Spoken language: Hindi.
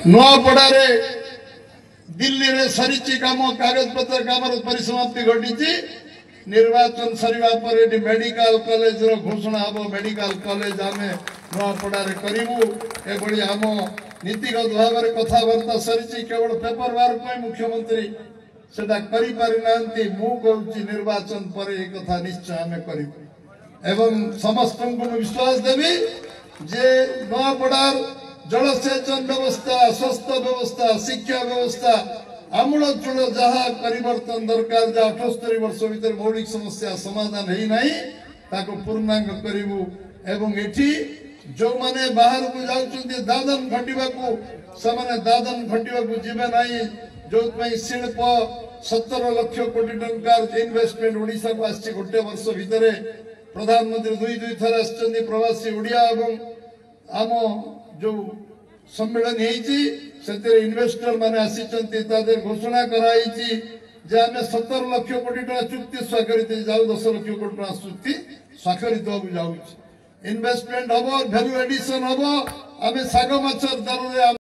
नुआपड़े दिल्ली रे सरीची काम कागज पत्र काम परिसमाप्ति घटी निर्वाचन सरिवा पर मेडिकल कॉलेज रो घोषणा हम मेडिकल कॉलेज आम नुआपड़े करूँ एभली आम नीतिगत भाव में कथबार्ता सरी केवल पेपर वर्क मुख्यमंत्री से निर्वाचन पर कथा निश्चय आम कर समस्त को विश्वास देवी जे नुआपड़ार जलसेचन व्यवस्था स्वास्थ्य व्यवस्था शिक्षा व्यवस्था आमूलचूल जहाँ परिवर्तन दरकार जहाँ 78 वर्ष भीतर मौलिक समस्या समाधान है नहीं ताको पूर्णांग करूँ एवं एठी जो माने बाहर को जाउछन्ती दादन घटिबा को समान दादन घटिबा को जिबे नाही जो शिल्प 17 लाख कोटी टंकार इन्वेस्टमेंट ओडिशा को आछि गोटे वर्ष भीतर प्रधानमंत्री दुई थर आछन्ती प्रवासी ओडिया एवं आम जो सम्मेलन से इन्वेस्टर माने आसीचन्ती तादे घोषणा कराई जे आम 17 लाख कोटी टका चुक्ति स्वाक्षरित जाऊ 10 लाख कोटी टका चुक्ति स्वाक्षरित हो जाऊ इन्वेस्टमेंट हम वैल्यू एडिशन हम आम साग माछ दर